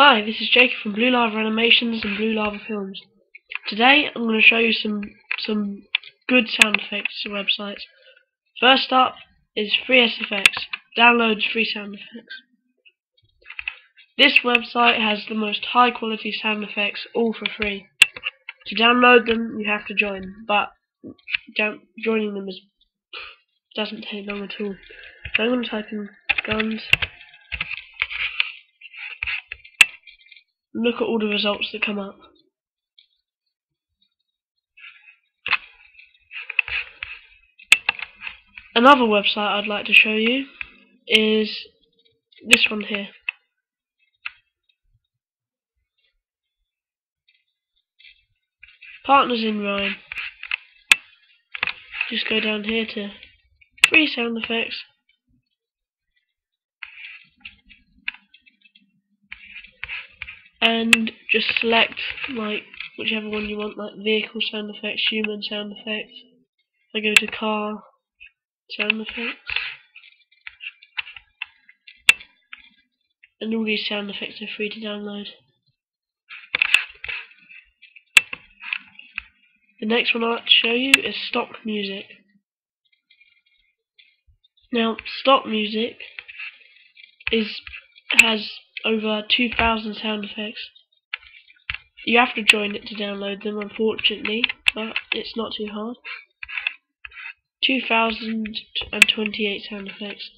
Hi, this is Jacob from Blue Lava Animations and Blue Lava Films. Today I'm going to show you some good sound effects websites. First up is FreeSFX. Downloads free sound effects. This website has the most high quality sound effects, all for free. To download them you have to join, but joining them doesn't take long at all. So I'm going to type in guns. Look at all the results that come up. Another website I'd like to show you is this one here. Partners in Rhyme. Just go down here to free sound effects. And just select like whichever one you want, like vehicle sound effects, human sound effects. I go to car sound effects. And all these sound effects are free to download. The next one I'd like to show you is stock music. Now, stock music has over 2,000 sound effects. You have to join it to download them, unfortunately, but it's not too hard. 2,028 sound effects.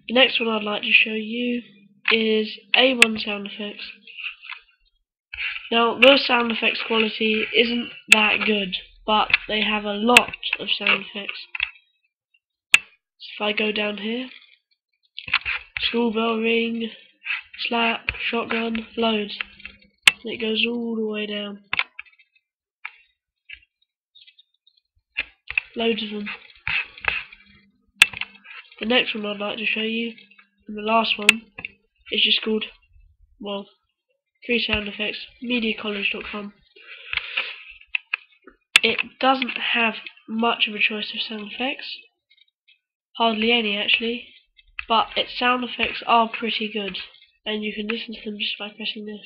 The next one I'd like to show you is A1 sound effects. Now, their sound effects quality isn't that good, but they have a lot of sound effects. So if I go down here, school bell ring, slap, shotgun, loads. And it goes all the way down. Loads of them. The next one I'd like to show you, and the last one, is just called, well, free sound effects, MediaCollege.com. It doesn't have much of a choice of sound effects, hardly any actually, but its sound effects are pretty good, and you can listen to them just by pressing this.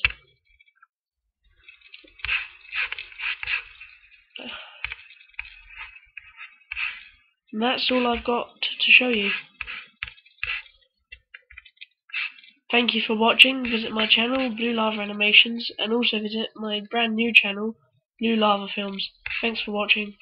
And that's all I've got to show you. Thank you for watching. Visit my channel, Blue Lava Animations, and also visit my brand new channel, Blue Lava Films. Thanks for watching.